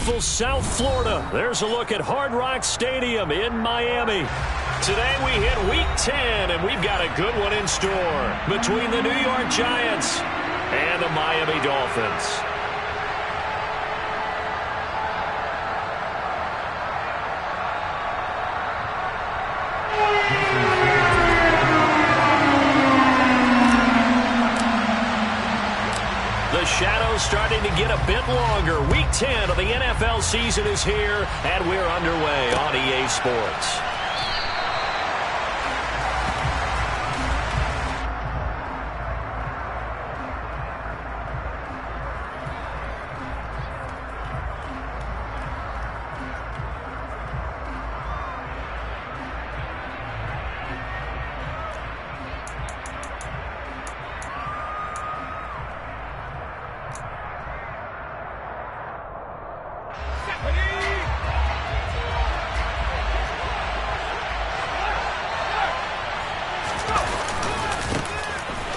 beautiful South Florida. There's a look at Hard Rock Stadium in Miami. Today we hit Week 10, and we've got a good one in store between the New York Giants and the Miami Dolphins. The shadow's starting to get a bit longer. Week 10 of the NFL season is here, and we're underway on EA Sports.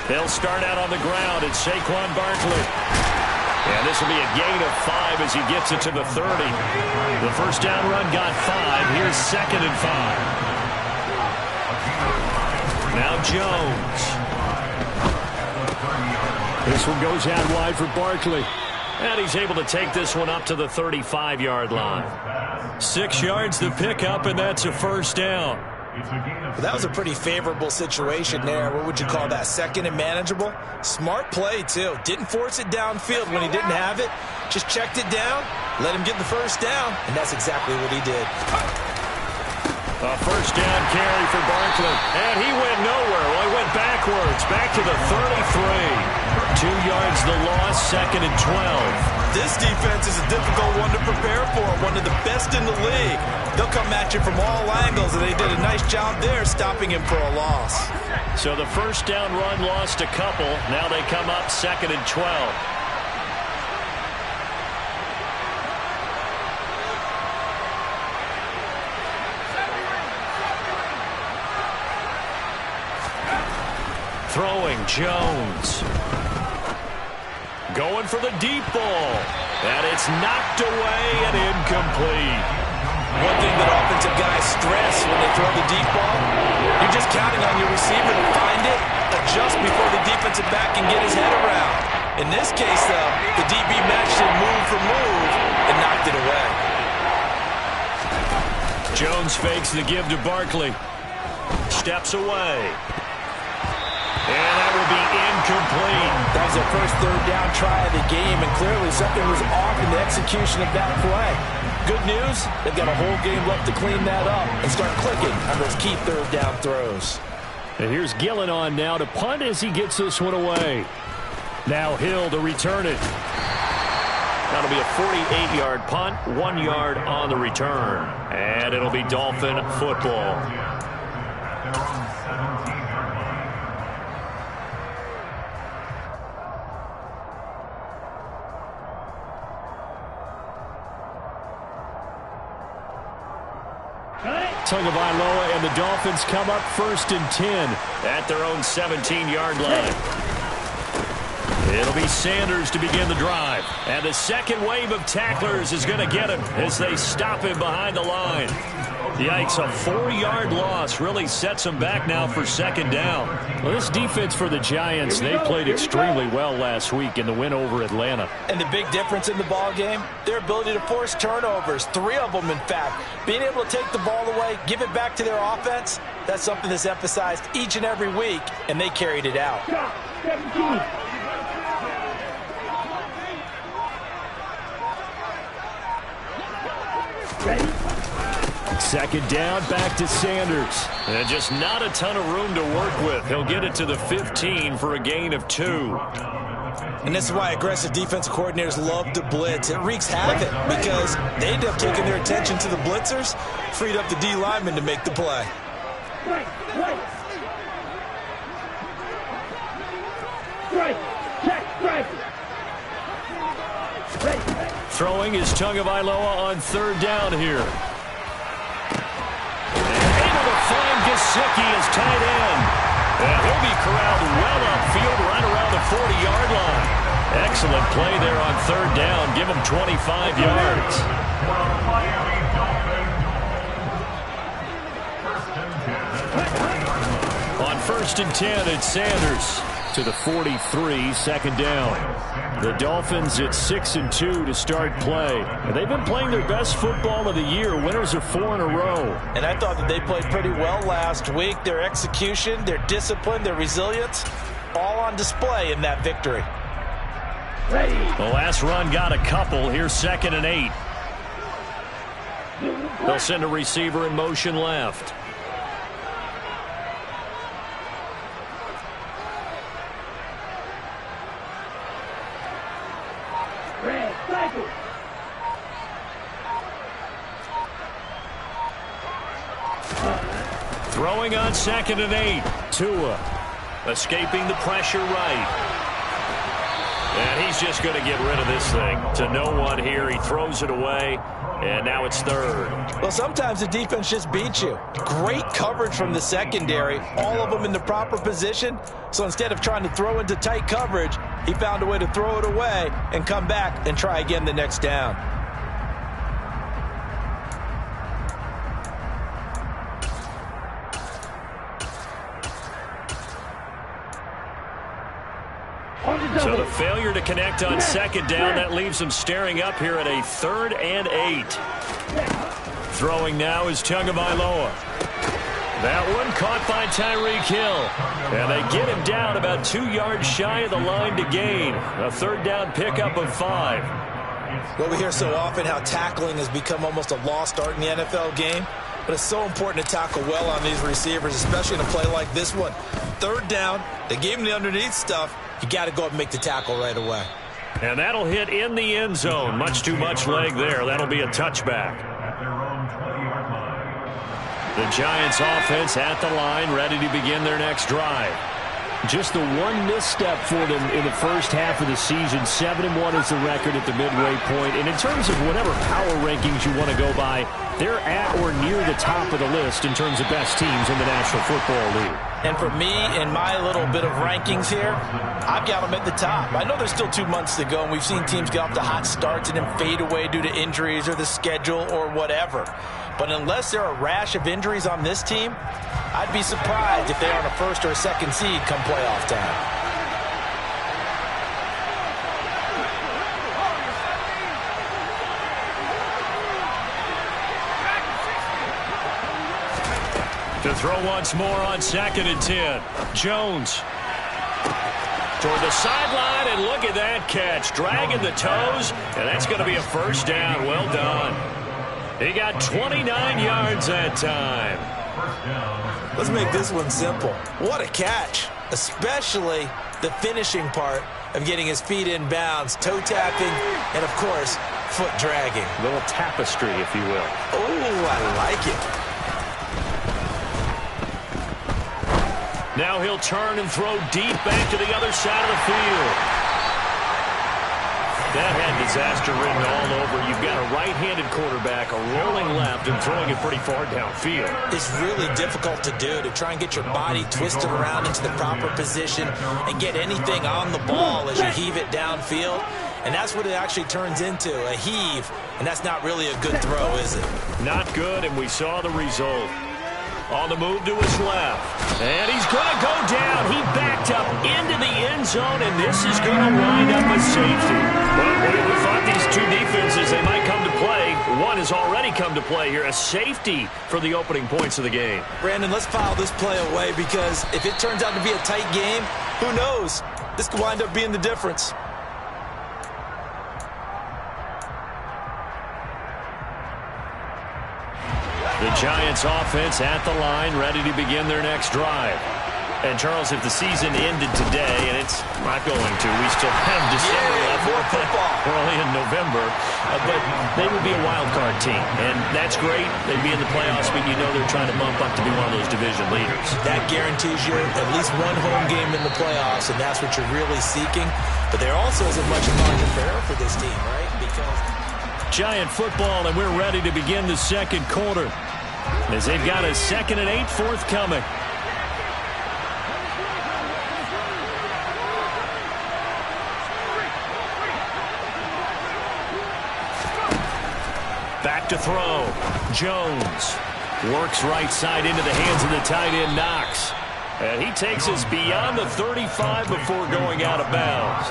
They'll start out on the ground. It's Saquon Barkley. And this will be a gain of 5 as he gets it to the 30. The first down run got 5. Here's 2nd and 5. Now Jones. This one goes out wide for Barkley. And he's able to take this one up to the 35-yard line. 6 yards the pickup, and that's a first down. Well, that was a pretty favorable situation there. What would you call that? Second and manageable? Smart play, too. Didn't force it downfield when he didn't have it. Just checked it down, let him get the first down, and that's exactly what he did. A first down carry for Barkley. And he went nowhere. Well, he went backwards. Back to the 33. 2 yards the loss, 2nd and 12. This defense is a difficult one to prepare for. One of the best in the league. They'll come at you from all angles, and they did a nice job there stopping him for a loss. So the first down run lost a couple. Now they come up 2nd and 12. Throwing Jones. Going for the deep ball. And it's knocked away and incomplete. One thing that offensive guys stress when they throw the deep ball, you're just counting on your receiver to find it, adjust before the defensive back can get his head around. In this case, though, the DB matched him move for move and knocked it away. Jones fakes the give to Barkley. Steps away. And that will be incomplete. That was their first third down try of the game, and clearly something was off in the execution of that play. Good news, they've got a whole game left to clean that up and start clicking on those key third down throws. And here's Gillen on now to punt as he gets this one away. Now Hill to return it. That'll be a 48-yard punt, 1 yard on the return. And it'll be Dolphin football. Tagovailoa and the Dolphins come up 1st and 10 at their own 17-yard line. It'll be Sanders to begin the drive. And the second wave of tacklers is going to get him as they stop him behind the line. Yikes, a 4-yard loss really sets him back now for 2nd down. Well, this defense for the Giants, they played extremely well last week in the win over Atlanta. And the big difference in the ball game, their ability to force turnovers, 3 of them in fact. Being able to take the ball away, give it back to their offense, that's something that's emphasized each and every week, and they carried it out. Second down, back to Sanders. And just not a ton of room to work with. He'll get it to the 15 for a gain of 2. And this is why aggressive defensive coordinators love to blitz. It wreaks havoc because they end up taking their attention to the blitzers, freed up the D lineman to make the play. Throwing is Tagovailoa on 3rd down here. Able to find Gesicki as tight end. And he'll be corralled well upfield right around the 40-yard line. Excellent play there on third down. Give him 25 yards. On 1st and 10, it's Sanders to the 43, second down. The Dolphins at 6-2 to start play. And they've been playing their best football of the year. Winners are 4 in a row. And I thought that they played pretty well last week. Their execution, their discipline, their resilience, all on display in that victory. The last run got a couple. Here's 2nd and 8. They'll send a receiver in motion left. Throwing on 2nd and 8. Tua escaping the pressure right. And he's just going to get rid of this thing to no one here. He throws it away, and now it's 3rd. Well, sometimes the defense just beats you. Great coverage from the secondary, all of them in the proper position. So instead of trying to throw into tight coverage, he found a way to throw it away and come back and try again the next down. So the failure to connect on 2nd down, that leaves them staring up here at a 3rd and 8. Throwing now is Tagovailoa. That one caught by Tyreek Hill. And they get him down about 2 yards shy of the line to gain. A 3rd down pickup of 5. Well, we hear so often how tackling has become almost a lost art in the NFL game. But it's so important to tackle well on these receivers, especially in a play like this one. 3rd down, they gave him the underneath stuff. You got to go up and make the tackle right away. And that'll hit in the end zone. Much too much leg there. That'll be a touchback. The Giants offense at the line, ready to begin their next drive. Just the one misstep for them in the first half of the season. 7-1 is the record at the midway point. And in terms of whatever power rankings you want to go by, they're at or near the top of the list in terms of best teams in the National Football League. And for me, in my little bit of rankings here, I've got them at the top. I know there's still 2 months to go, and we've seen teams get off to hot starts and then fade away due to injuries or the schedule or whatever. But unless there are a rash of injuries on this team, I'd be surprised if they are on a 1st or a 2nd seed come playoff time. To throw once more on 2nd and 10. Jones toward the sideline, and look at that catch. Dragging the toes, and that's going to be a 1st down. Well done. He got 29 yards that time. Let's make this one simple. What a catch, especially the finishing part of getting his feet in bounds, toe tapping, and, of course, foot dragging. A little tapestry, if you will. Oh, I like it. Now he'll turn and throw deep back to the other side of the field. That had disaster written all over. You've got a right-handed quarterback, a rolling left, and throwing it pretty far downfield. It's really difficult to do, to try and get your body twisted around into the proper position and get anything on the ball as you heave it downfield. And that's what it actually turns into, a heave. And that's not really a good throw, is it? Not good, and we saw the result. On the move to his left. And he's going to go down. He backed up into the end zone, and this is going to wind up a safety. Well, we thought these two defenses, they might come to play. One has already come to play here. A safety for the opening points of the game. Brandon, let's file this play away, because if it turns out to be a tight game, who knows? This could wind up being the difference. The Giants offense at the line, ready to begin their next drive. And, Charles, if the season ended today, and it's not going to, we still have December left. More football. We're only in November. But they would be a wild card team. And that's great. They'd be in the playoffs, but you know they're trying to bump up to be one of those division leaders. That guarantees you at least one home game in the playoffs, and that's what you're really seeking. But there also isn't much margin for error for this team, right? Because Giant football, and we're ready to begin the second quarter as they've got a 2nd and 8 forthcoming. Back to throw. Jones works right side into the hands of the tight end, Knox. And he takes us beyond the 35 before going out of bounds.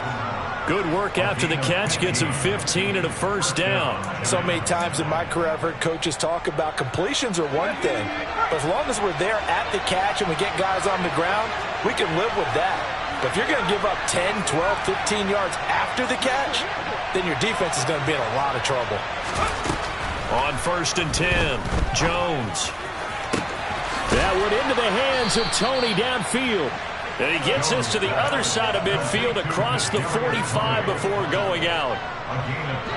Good work after the catch. Gets him 15 and a first down. So many times in my career I've heard coaches talk about completions are one thing. But as long as we're there at the catch and we get guys on the ground, we can live with that. But if you're going to give up 10, 12, 15 yards after the catch, then your defense is going to be in a lot of trouble. On 1st and 10, Jones. That went into the hands of Tony downfield. And he gets us to the other side of midfield across the 45 before going out.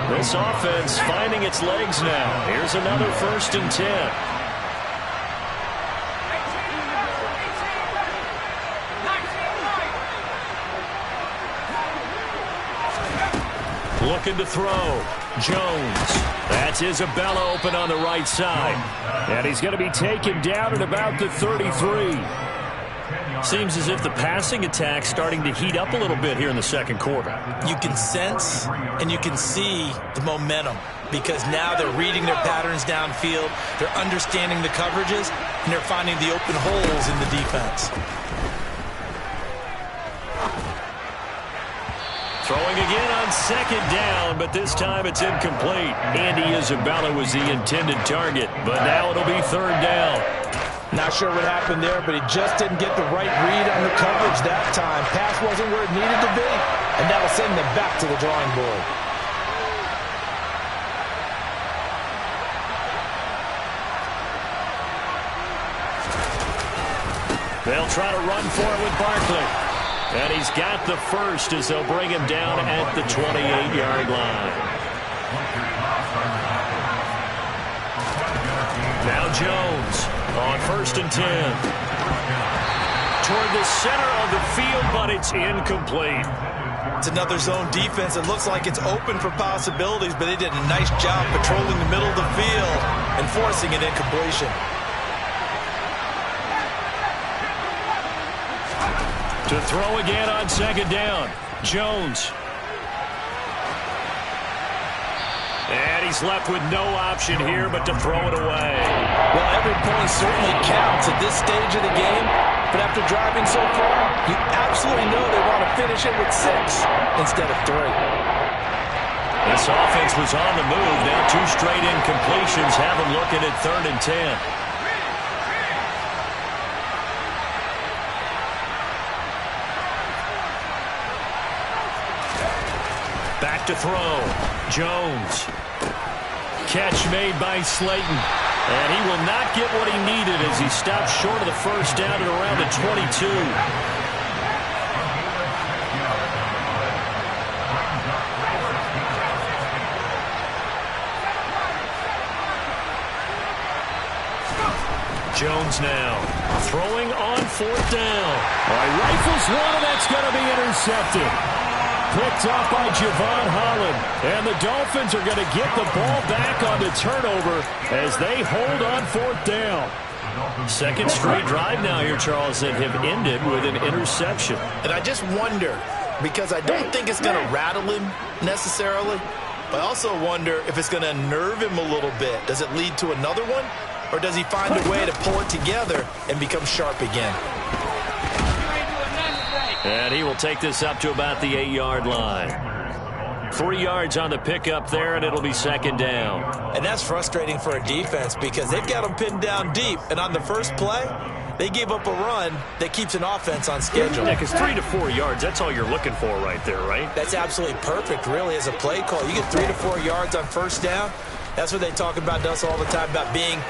This offense finding its legs now. Here's another 1st and 10. Looking to throw. Jones. That's Isabella open on the right side. And he's going to be taken down at about the 33. Seems as if the passing attack's starting to heat up a little bit here in the second quarter. You can sense and you can see the momentum because now they're reading their patterns downfield, they're understanding the coverages, and they're finding the open holes in the defense. Throwing again on 2nd down, but this time it's incomplete. Andy Isabella was the intended target, but now it'll be 3rd down. Not sure what happened there, but he just didn't get the right read on the coverage that time. Pass wasn't where it needed to be, and that'll send them back to the drawing board. They'll try to run for it with Barkley. And he's got the first as they'll bring him down at the 28-yard line. Now Jones on 1st and 10. Toward the center of the field, but it's incomplete. It's another zone defense. It looks like it's open for possibilities, but they did a nice job patrolling the middle of the field and forcing an incompletion. To throw again on 2nd down. Jones. And he's left with no option here but to throw it away. Well, every point certainly counts at this stage of the game, but after driving so far, you absolutely know they want to finish it with 6 instead of 3. This offense was on the move. Now 2 straight incompletions have them looking at 3rd and 10. Back to throw. Jones. Catch made by Slayton. And he will not get what he needed as he stops short of the first down at around the 22. Jones now throwing on 4th down. Rifles one, and that's going to be intercepted. Picked up by Javon Holland. And the Dolphins are going to get the ball back on the turnover as they hold on 4th down. Second straight drive now here, Charles, that have ended with an interception. And I just wonder, because I don't think it's going to rattle him necessarily, but I also wonder if it's going to nerve him a little bit. Does it lead to another one? Or does he find a way to pull it together and become sharp again? And he will take this up to about the 8-yard line. 3 yards on the pickup there, and it'll be 2nd down. And that's frustrating for a defense because they've got them pinned down deep. And on the first play, they gave up a run that keeps an offense on schedule. Yeah, because 3 to 4 yards, that's all you're looking for right there, right? That's absolutely perfect, really, as a play call. You get 3 to 4 yards on 1st down. That's what they talk about to us all the time, about being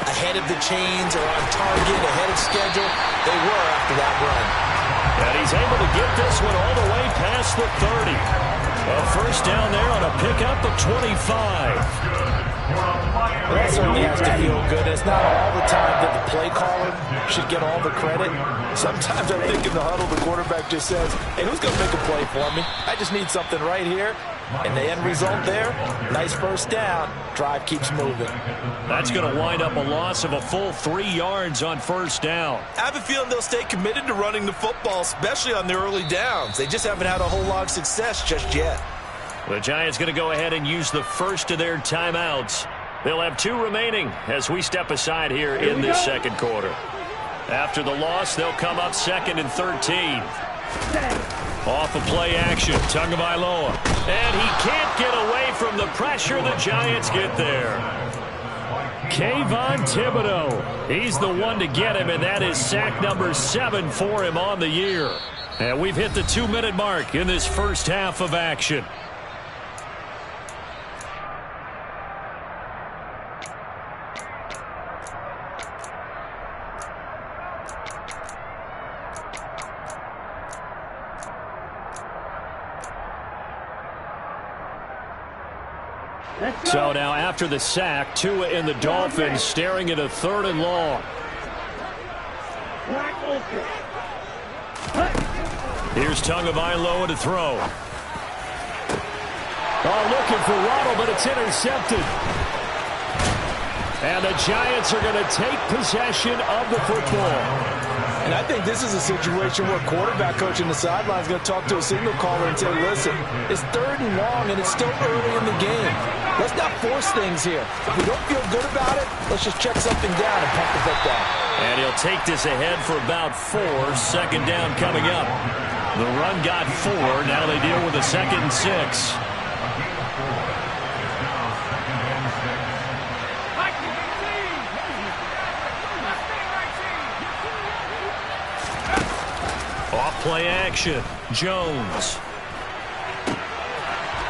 ahead of the chains or on target, ahead of schedule. They were after that run. And he's able to get this one all the way past the 30. A first down there on a pickup of 25. Well, that certainly has to feel good. It's not all the time that the play caller should get all the credit. Sometimes I think in the huddle, the quarterback just says, hey, who's going to make a play for me? I just need something right here. And the end result there, nice first down. Drive keeps moving. That's going to wind up a loss of a full 3 yards on first down. I have a feeling they'll stay committed to running the football, especially on the early downs. They just haven't had a whole lot of success just yet. The Giants going to go ahead and use the first of their timeouts They'll have 2 remaining as we step aside here in this second quarter. After the loss, they'll come up 2nd and 13. Off of play action, Tagovailoa. And he can't get away from the pressure. The Giants get there. Kayvon Thibodeau. He's the one to get him, and that is sack number 7 for him on the year. And we've hit the 2-minute mark in this first half of action. So now after the sack, Tua and the Dolphins staring at a 3rd and long. Here's Tagovailoa to throw. Oh, looking for Waddle, but it's intercepted. And the Giants are going to take possession of the football. And I think this is a situation where quarterback coach in the sideline is going to talk to a signal caller and say, listen, it's 3rd and long and it's still early in the game. Let's not force things here. If we don't feel good about it, let's just check something down and pump the football. And he'll take this ahead for about 4. 2nd down coming up. The run got 4. Now they deal with a 2nd and 6. Off play action. Jones.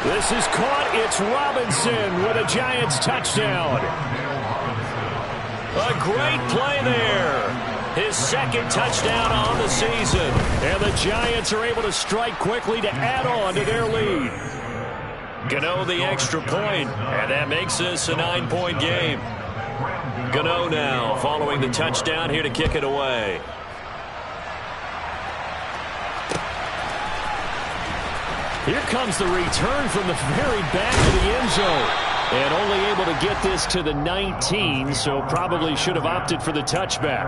This is caught. It's Robinson with a Giants touchdown. A great play there. His 2nd touchdown on the season. And the Giants are able to strike quickly to add on to their lead. Gano the extra point, and that makes this a 9-point game. Gano now following the touchdown here to kick it away. Here comes the return from the very back of the end zone. And only able to get this to the 19, so probably should have opted for the touchback.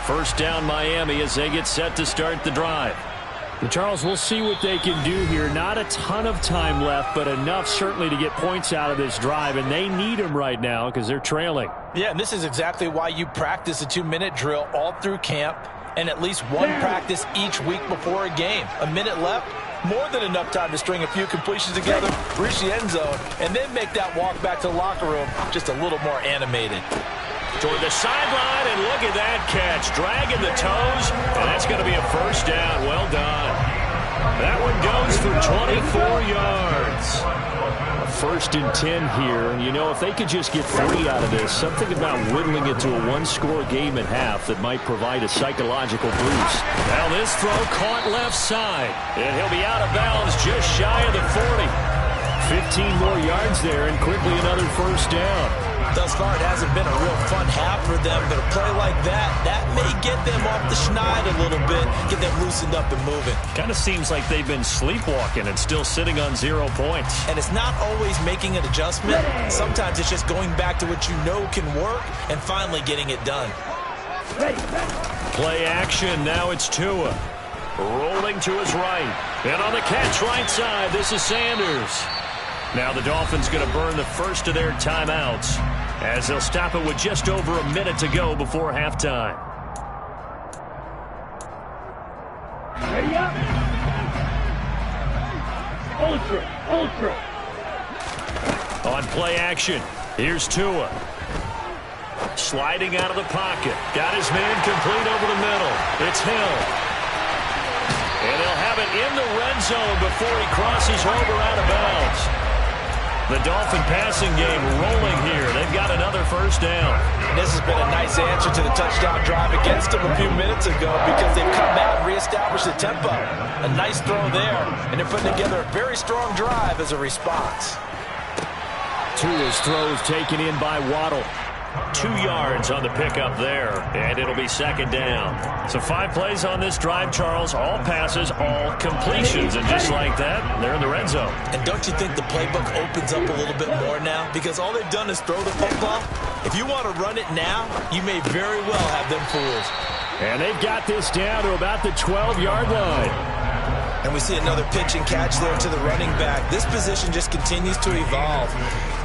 First down Miami as they get set to start the drive. And Charles, we'll see what they can do here. Not a ton of time left, but enough certainly to get points out of this drive, and they need them right now because they're trailing. Yeah, and this is exactly why you practice a 2-minute drill all through camp and at least one practice each week before a game. A minute left, more than enough time to string a few completions together, reach the end zone, and then make that walk back to the locker room just a little more animated. Toward the sideline, and look at that catch. Dragging the toes, and that's going to be a first down. Well done. That one goes for 24 yards. A 1st and 10 here. And, you know, if they could just get 3 out of this, something about whittling it to a 1-score game at half that might provide a psychological boost. Now this throw caught left side, and he'll be out of bounds just shy of the 40. 15 more yards there, and quickly another first down. Thus far, it hasn't been a real fun half for them, but a play like that may get them off the schneid a little bit, get them loosened up and moving. Kind of seems like they've been sleepwalking and still sitting on 0 points. And it's not always making an adjustment. Sometimes it's just going back to what you know can work and finally getting it done. Play action. Now it's Tua. Rolling to his right. And on the catch right side, this is Sanders. Now the Dolphins going to burn the first of their timeouts as they'll stop it with just over a minute to go before halftime. Ready up. Ultra. On play action, here's Tua. Sliding out of the pocket. Got his man complete over the middle. It's Hill. And they'll have it in the red zone before he crosses over out of bounds. The Dolphin passing game rolling here. They've got another first down. This has been a nice answer to the touchdown drive against them a few minutes ago because they've come out and reestablished the tempo. A nice throw there, and they're putting together a very strong drive as a response. Tua's throws taken in by Waddle. 2 yards on the pickup there, and it'll be 2nd down. So 5 plays on this drive, Charles. All passes, all completions, and just like that, they're in the red zone. And don't you think the playbook opens up a little bit more now? Because all they've done is throw the football. If you want to run it now, you may very well have them fooled. And they've got this down to about the 12-yard line. And we see another pitch and catch there to the running back. This position just continues to evolve.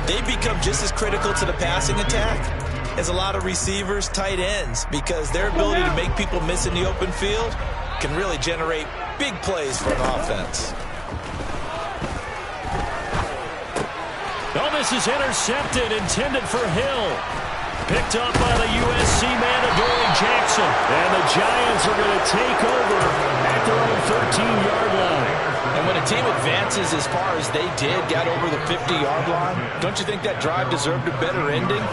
They become just as critical to the passing attack as a lot of receivers, tight ends, because their ability to make people miss in the open field can really generate big plays for an offense. Oh, this is intercepted, intended for Hill. Picked up by the USC man, Adoree Jackson. And the Giants are going to take over at their own 13-yard line. And when a team advances as far as they did, got over the 50-yard line, don't you think that drive deserved a better ending?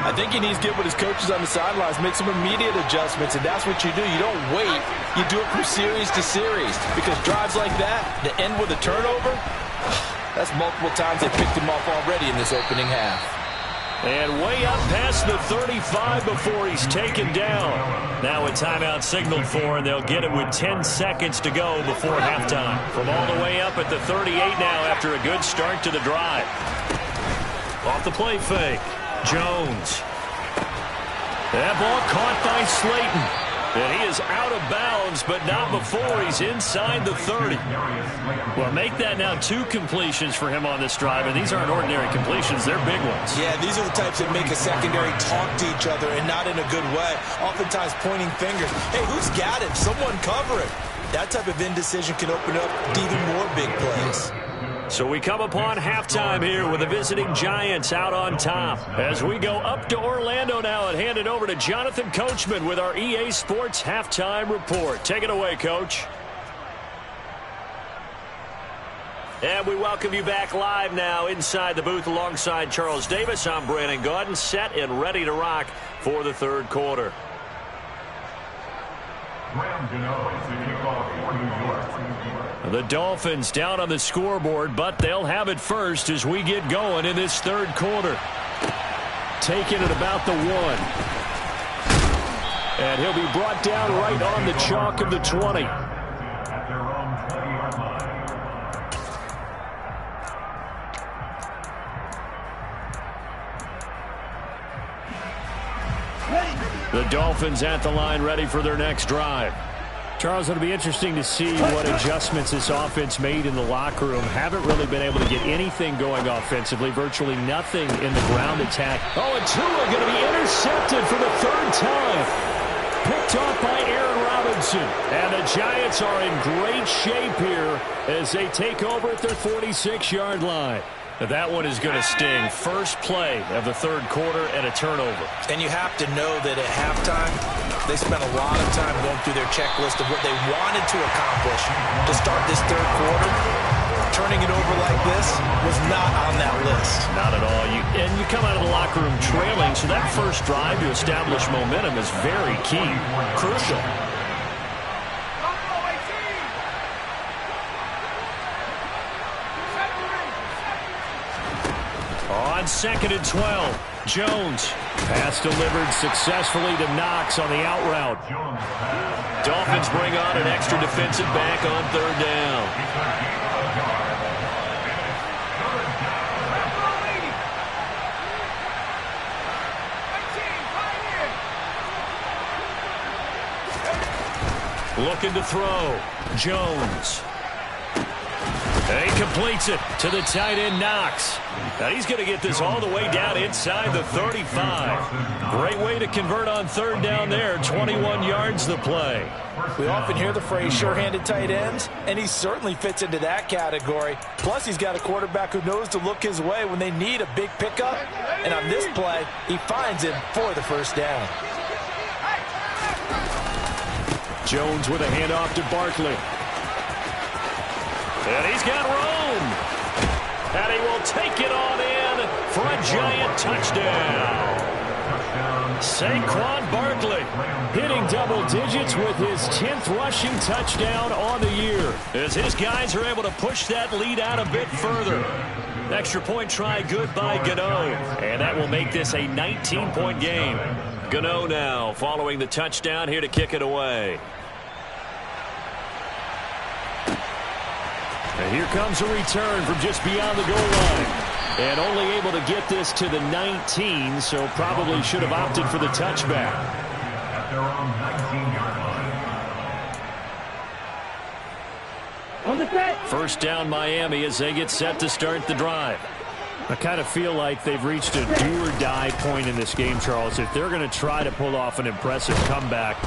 I think he needs to get with his coaches on the sidelines, make some immediate adjustments, and that's what you do. You don't wait. You do it from series to series, because drives like that, to end with a turnover, that's multiple times they picked him off already in this opening half. And way up past the 35 before he's taken down. Now a timeout signaled for, and they'll get it with 10 seconds to go before halftime. From all the way up at the 38 now after a good start to the drive. Off the play fake. Jones. That ball caught by Slayton. And he is out of bounds, but not before he's inside the 30. Well, make that now 2 completions for him on this drive, and these aren't ordinary completions. They're big ones. Yeah, these are the types that make a secondary talk to each other, and not in a good way. Oftentimes pointing fingers. Hey, who's got him? Someone cover it. That type of indecision can open up to even more big plays. So we come upon halftime here with the visiting Giants out on top. As we go up to Orlando now and hand it over to Jonathan Coachman with our EA Sports Halftime Report. Take it away, Coach. And we welcome you back live now inside the booth alongside Charles Davis. I'm Brandon Gaudin, set and ready to rock for the third quarter. The Dolphins down on the scoreboard, but they'll have it first as we get going in this third quarter. Taking it about the 1. And he'll be brought down right on the chalk of the 20. The Dolphins at the line, ready for their next drive. Charles, it'll be interesting to see what adjustments this offense made in the locker room. Haven't really been able to get anything going offensively. Virtually nothing in the ground attack. Oh, and Tua going to be intercepted for the 3rd time. Picked off by Aaron Robinson. And the Giants are in great shape here as they take over at their 46-yard line. Now that one is going to sting. First play of the third quarter and a turnover. And you have to know that at halftime, they spent a lot of time going through their checklist of what they wanted to accomplish to start this third quarter. Turning it over like this was not on that list. Not at all. And you come out of the locker room trailing, so that first drive to establish momentum is very key. Crucial. On 2nd and 12, Jones. Pass delivered successfully to Knox on the out route. Dolphins bring on an extra defensive back on 3rd down. Looking to throw. Jones. And he completes it to the tight end, Knox. Now he's going to get this all the way down inside the 35. Great way to convert on 3rd down there. 21 yards the play. We often hear the phrase sure-handed tight ends, and he certainly fits into that category. Plus, he's got a quarterback who knows to look his way when they need a big pickup. And on this play, he finds him for the 1st down. Jones with a handoff to Barkley. And he's got room. And he will take it on in for a Giant touchdown. Saquon Barkley hitting double digits with his 10th rushing touchdown on the year, as his guys are able to push that lead out a bit further. Extra point try good by Gano, and that will make this a 19-point game. Gano now following the touchdown here to kick it away. And here comes a return from just beyond the goal line. And only able to get this to the 19, so probably should have opted for the touchback. On the First down Miami as they get set to start the drive. I kind of feel like they've reached a do-or-die point in this game, Charles. If they're going to try to pull off an impressive comeback,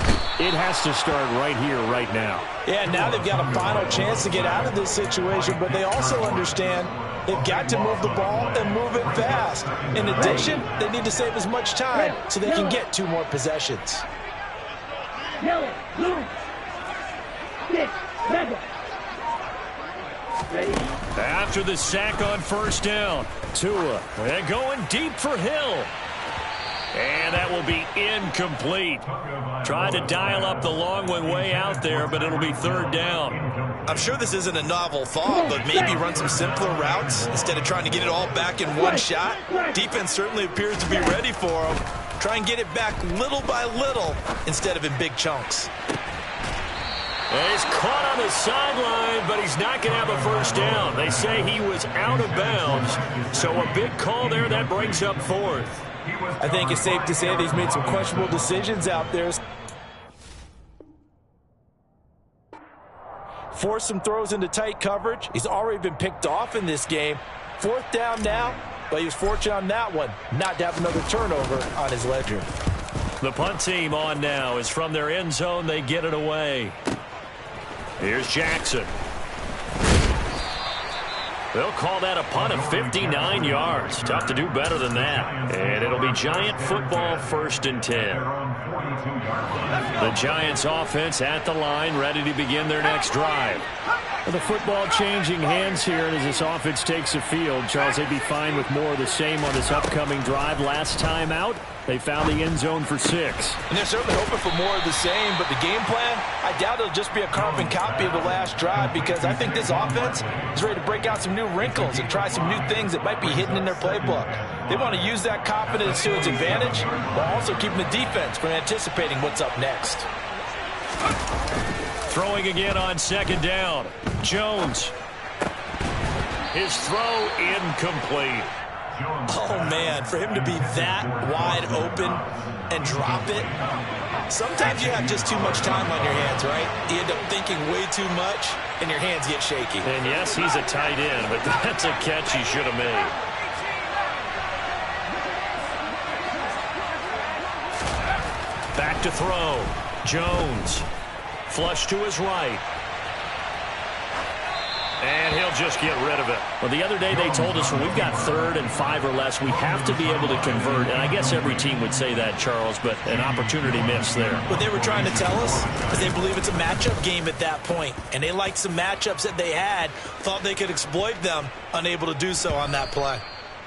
it has to start right here, right now. Yeah, now they've got a final chance to get out of this situation, but they also understand they've got to move the ball and move it fast. In addition, they need to save as much time so they can get 2 more possessions. Yellow, blue, 6, 7. Ready? After the sack on first down, Tua, and going deep for Hill. And that will be incomplete. Tried to dial up the long one way out there, but it'll be third down. I'm sure this isn't a novel thought, but maybe run some simpler routes instead of trying to get it all back in one shot. Defense certainly appears to be ready for them. Try and get it back little by little instead of in big chunks. And he's caught on the sideline, but he's not going to have a first down. They say he was out of bounds, so a big call there that brings up fourth. I think it's safe to say that he's made some questionable decisions out there. Forced some throws into tight coverage. He's already been picked off in this game. Fourth down now, but he was fortunate on that one not to have another turnover on his ledger. The punt team on now is from their end zone. They get it away. Here's Jackson. They'll call that a punt of 59 yards. Tough to do better than that. And it'll be Giant football, 1st and 10. The Giants offense at the line, ready to begin their next drive. Well, the football changing hands here, and as this offense takes the field, Charles, they'd be fine with more of the same on this upcoming drive. Last time out, they found the end zone for 6. And they're certainly hoping for more of the same, but the game plan, I doubt it'll just be a carbon copy of the last drive, because I think this offense is ready to break out some new wrinkles and try some new things that might be hidden in their playbook. They want to use that confidence to its advantage, while also keeping the defense from anticipating what's up next. Throwing again on 2nd down. Jones. His throw incomplete. Oh, man, for him to be that wide open and drop it. Sometimes you have just too much time on your hands, right? You end up thinking way too much, and your hands get shaky. And yes, he's a tight end, but that's a catch he should have made. Back to throw. Jones. Flush to his right. And he'll just get rid of it. Well, the other day they told us when we've got 3rd and 5 or less, we have to be able to convert. And I guess every team would say that, Charles, but an opportunity missed there. What they were trying to tell us is they believe it's a matchup game at that point. And they liked some matchups that they had, thought they could exploit them, unable to do so on that play.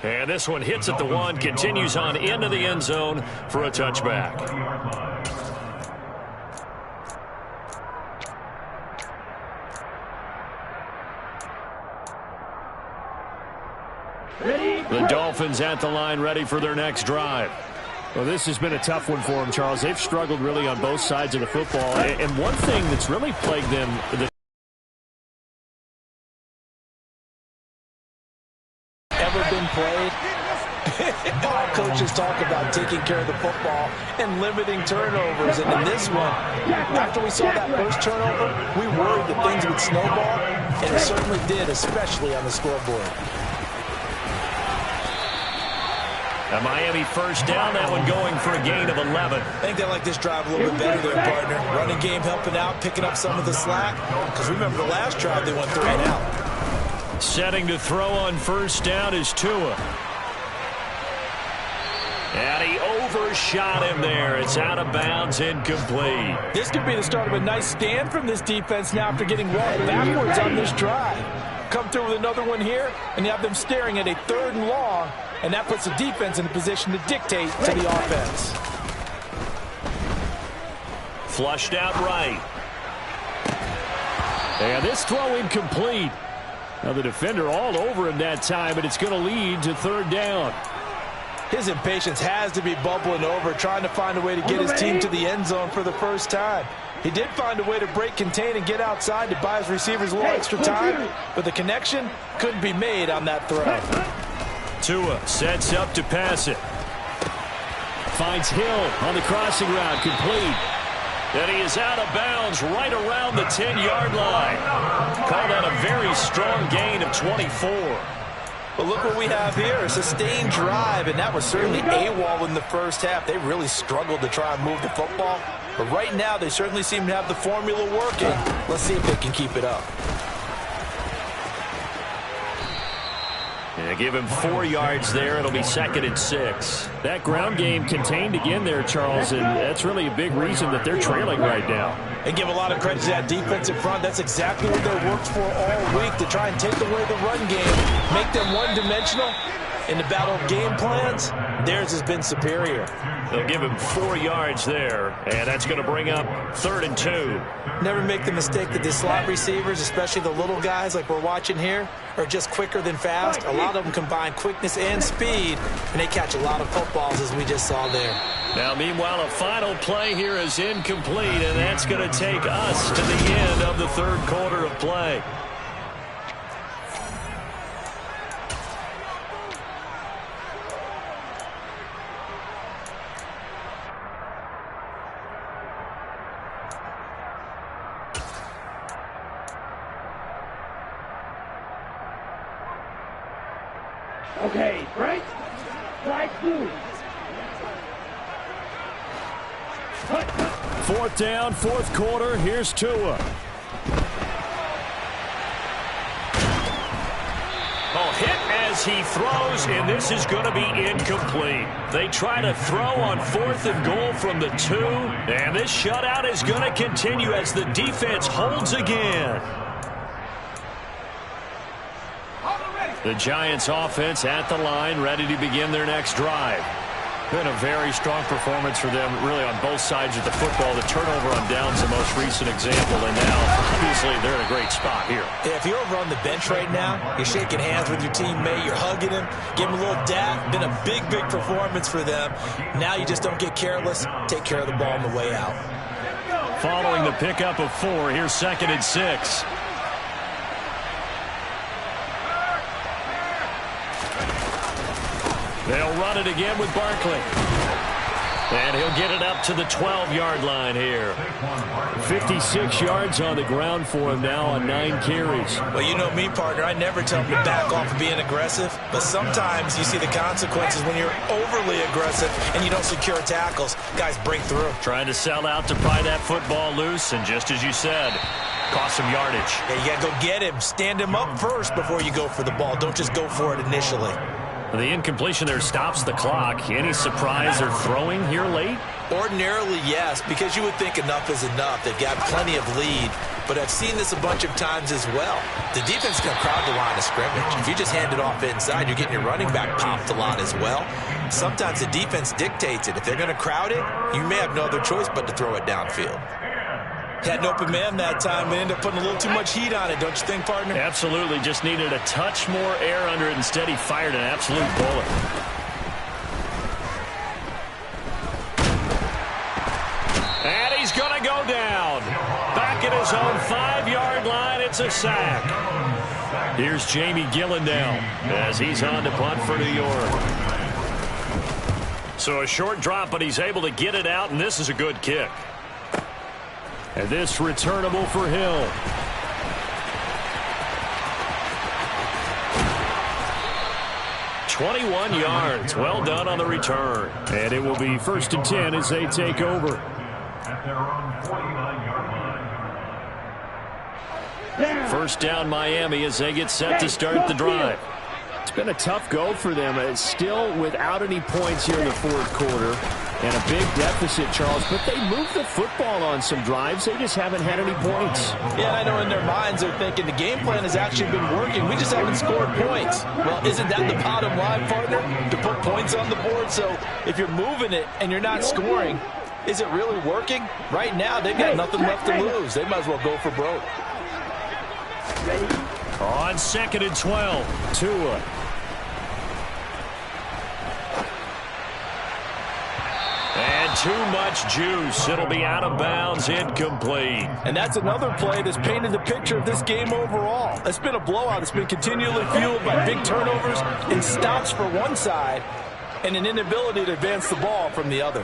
And this one hits at the 1, continues on into the end zone for a touchback. The Dolphins at the line, ready for their next drive. Well, this has been a tough one for them, Charles. They've struggled really on both sides of the football. And one thing that's really plagued them... Ever been played? All coaches talk about taking care of the football and limiting turnovers. And in this one, after we saw that first turnover, we worried that things would snowball. And it certainly did, especially on the scoreboard. A Miami first down, that one going for a gain of 11. I think they like this drive a little bit better there, partner. Running game helping out, picking up some of the slack. Because remember the last drive, they went 3 and out. Setting to throw on first down is Tua. And he overshot him there. It's out of bounds, incomplete. This could be the start of a nice stand from this defense now after getting walked backwards on this drive. Come through with another one here, and you have them staring at a 3rd and long. And that puts the defense in a position to dictate to the offense. Flushed out right. And this throw incomplete. Now the defender all over him that time, but it's going to lead to 3rd down. His impatience has to be bubbling over, trying to find a way to get his team to the end zone for the first time. He did find a way to break, contain, and get outside to buy his receivers a little extra time, but the connection couldn't be made on that throw. Tua sets up to pass it. Finds Hill on the crossing route, complete. And he is out of bounds right around the 10-yard line. Call that a very strong gain of 24. But look what we have here, a sustained drive, and that was certainly AWOL in the first half. They really struggled to try and move the football. But right now, they certainly seem to have the formula working. Let's see if they can keep it up. And give him 4 yards there. It'll be 2nd and 6. That ground game contained again there, Charles, and that's really a big reason that they're trailing right now. And give a lot of credit to that defensive front. That's exactly what they worked for all week, to try and take away the run game, make them one-dimensional. In the battle of game plans, theirs has been superior. They'll give him 4 yards there, and that's going to bring up 3rd and 2. Never make the mistake that the slot receivers, especially the little guys like we're watching here, are just quicker than fast. A lot of them combine quickness and speed, and they catch a lot of footballs, as we just saw there. Now, meanwhile, a final play here is incomplete, and that's going to take us to the end of the 3rd quarter of play. Okay, Frank. Flag blue. 4th down, 4th quarter. Here's Tua. Hit as he throws, and this is going to be incomplete. They try to throw on 4th and goal from the 2, and this shutout is going to continue as the defense holds again. The Giants offense at the line, ready to begin their next drive. Been a very strong performance for them, really, on both sides of the football. The turnover on downs the most recent example, and now, obviously, they're in a great spot here. Yeah, if you're over on the bench right now, you're shaking hands with your teammate, you're hugging him, giving him a little dap. Been a big, big performance for them. Now you just don't get careless. Take care of the ball on the way out. Following the pickup of 4, here's 2nd and 6. They'll run it again with Barkley. And he'll get it up to the 12-yard line here. 56 yards on the ground for him now on 9 carries. Well, you know me, partner. I never tell him to back off of being aggressive. But sometimes you see the consequences when you're overly aggressive and you don't secure tackles. Guys break through. Trying to sell out to pry that football loose, and just as you said, cost some yardage. Yeah, you got to go get him. Stand him up first before you go for the ball. Don't just go for it initially. The incompletion there stops the clock. Any surprise or throwing here late? Ordinarily, yes, because you would think enough is enough. They've got plenty of lead, but I've seen this a bunch of times as well. The defense can crowd the line of scrimmage. If you just hand it off inside, you're getting your running back popped a lot as well. Sometimes the defense dictates it. If they're going to crowd it, you may have no other choice but to throw it downfield. Had an open man that time and ended up putting a little too much heat on it, don't you think, partner? Absolutely. Just needed a touch more air under it. Instead, he fired an absolute bullet. And he's going to go down. Back at his own 5-yard line, it's a sack. Here's Jamie Gillen now as he's on to punt for New York. So a short drop, but he's able to get it out, and this is a good kick. And this returnable for Hill. "21 yards. Well done on the return. And it will be 1st and 10 as they take over. At their own 49-yard line. First down Miami as they get set to start the drive. It's been a tough go for them. It's still without any points here in the 4th quarter. And a big deficit, Charles, but they moved the football on some drives. They just haven't had any points. Yeah, and I know in their minds they're thinking the game plan has actually been working. We just haven't scored points. Well, isn't that the bottom line, partner? To put points on the board. So if you're moving it and you're not scoring, is it really working? Right now, they've got nothing left to lose. They might as well go for broke. On 2nd and 12, Tua. And too much juice. It'll be out of bounds, incomplete. And that's another play that's painted the picture of this game overall. It's been a blowout. It's been continually fueled by big turnovers and stops for one side and an inability to advance the ball from the other.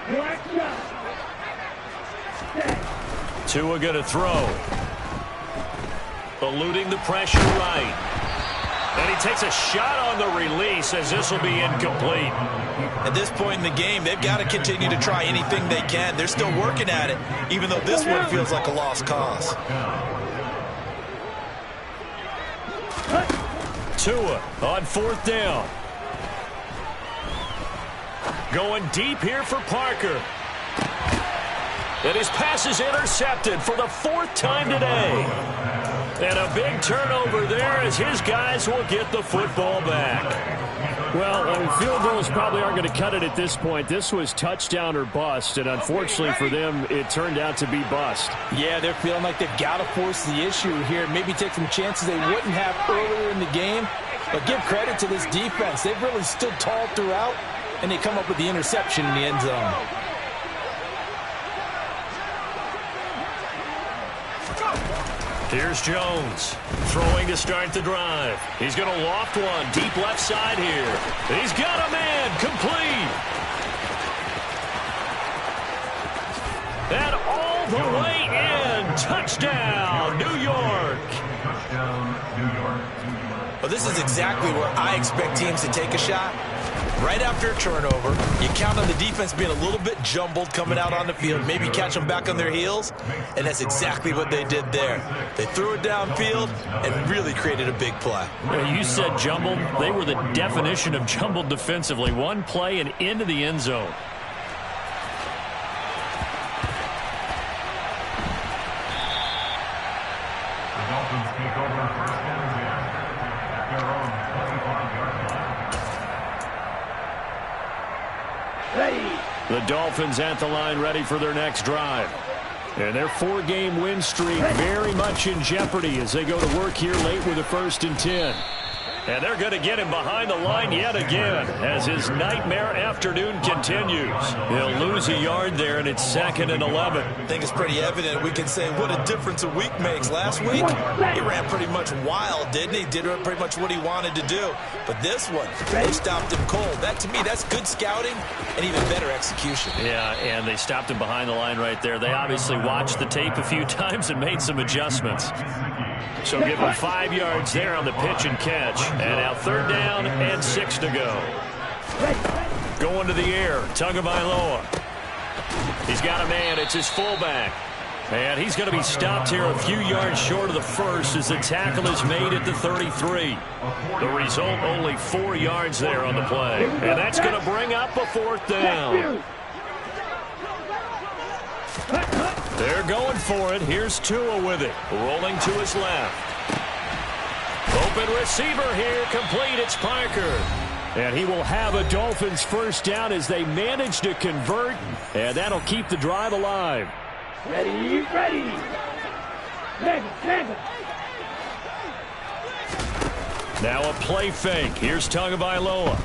Black shot. Set. Tua going to throw. Eluding the pressure right. And he takes a shot on the release as this will be incomplete. At this point in the game, they've got to continue to try anything they can. They're still working at it, even though this one feels like a lost cause. Tua on 4th down. Going deep here for Parker. And his pass is intercepted for the 4th time today. And a big turnover there as his guys will get the football back. Well, field goals probably aren't going to cut it at this point. This was touchdown or bust, and unfortunately for them, it turned out to be bust. Yeah, they're feeling like they've got to force the issue here, maybe take some chances they wouldn't have earlier in the game. But give credit to this defense. They've really stood tall throughout, and they come up with the interception in the end zone. Here's Jones, throwing to start the drive. He's going to loft one, deep left side here. He's got a man, complete. And all the way in, touchdown, New York. Touchdown, New York. Well, this is exactly where I expect teams to take a shot. Right after a turnover, you count on the defense being a little bit jumbled coming out on the field, maybe catch them back on their heels, and that's exactly what they did there. They threw it downfield and really created a big play. You said jumbled. They were the definition of jumbled defensively. One play and into the end zone. The Dolphins take over 1st and 10 at their own 25-yard line. Ready. The Dolphins at the line, ready for their next drive. And their 4-game win streak very much in jeopardy as they go to work here late with a 1st and 10. And they're going to get him behind the line yet again as his nightmare afternoon continues. He'll lose a yard there, and it's 2nd and 11. I think it's pretty evident. We can say what a difference a week makes. Last week, he ran pretty much wild, didn't he? Did pretty much what he wanted to do. But this one, they stopped him cold. That, to me, that's good scouting and even better execution. Yeah, and they stopped him behind the line right there. They obviously watched the tape a few times and made some adjustments. So give him 5 yards there on the pitch and catch. And now 3rd down and 6 to go. Going to the air, Tagovailoa. He's got a man. It's his fullback. And he's going to be stopped here a few yards short of the first as the tackle is made at the 33. The result, only 4 yards there on the play. And that's going to bring up a 4th down. They're going for it. Here's Tua with it. Rolling to his left. Open receiver here. Complete. It's Parker. And he will have a Dolphins 1st down as they manage to convert. And that'll keep the drive alive. Ready, ready. Now a play fake. Here's Tagovailoa.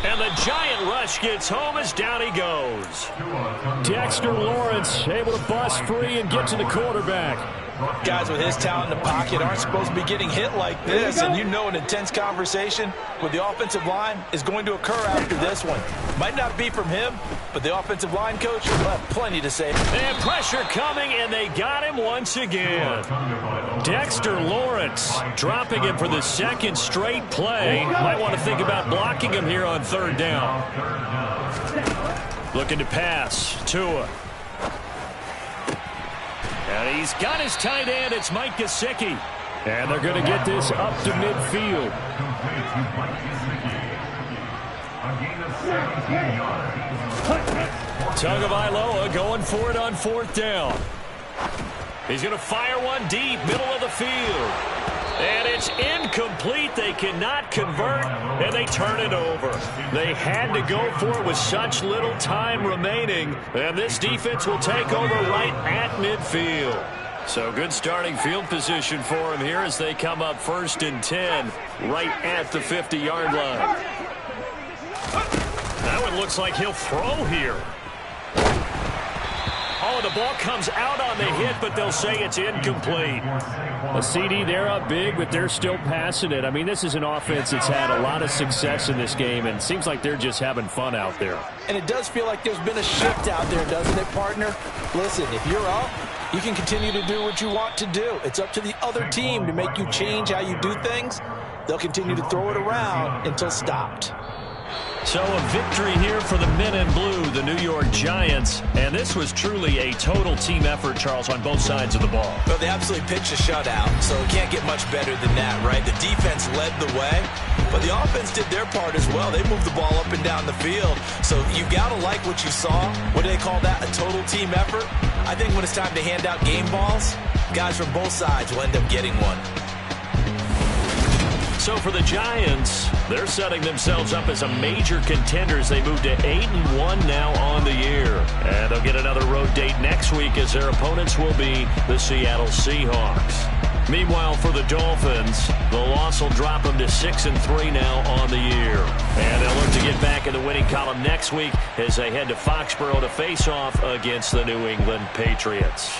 And the giant rush gets home as down he goes. Dexter Lawrence able to bust free and get to the quarterback. Guys with his talent in the pocket aren't supposed to be getting hit like this, and you know an intense conversation with the offensive line is going to occur after this one. Might not be from him, but the offensive line coach will have plenty to say. And pressure coming, and they got him once again. Dexter Lawrence dropping him for the 2nd straight play. Might want to think about blocking him here on 3rd down. Looking to pass. Tua. And he's got his tight end. It's Mike Gesicki. And they're going to get this up to midfield. Tagovailoa going for it on 4th down. He's going to fire one deep, middle of the field. And it's incomplete. They cannot convert, and they turn it over. They had to go for it with such little time remaining, and this defense will take over right at midfield. So good starting field position for him here as they come up 1st and 10 right at the 50-yard line. That one looks like he'll throw here. Oh, the ball comes out on the hit, but they'll say it's incomplete. A CD, they're up big, but they're still passing it. I mean, this is an offense that's had a lot of success in this game, and it seems like they're just having fun out there. And it does feel like there's been a shift out there, doesn't it, partner? Listen, if you're up, you can continue to do what you want to do. It's up to the other team to make you change how you do things. They'll continue to throw it around until stopped. So a victory here for the men in blue, the New York Giants. And this was truly a total team effort, Charles, on both sides of the ball. Well, they absolutely pitched a shutout, so it can't get much better than that, right? The defense led the way, but the offense did their part as well. They moved the ball up and down the field. So you've got to like what you saw. What do they call that? A total team effort? I think when it's time to hand out game balls, guys from both sides will end up getting one. So for the Giants, they're setting themselves up as a major contender as they move to 8-1 now on the year. And they'll get another road date next week as their opponents will be the Seattle Seahawks. Meanwhile, for the Dolphins, the loss will drop them to 6-3 now on the year. And they'll look to get back in the winning column next week as they head to Foxborough to face off against the New England Patriots.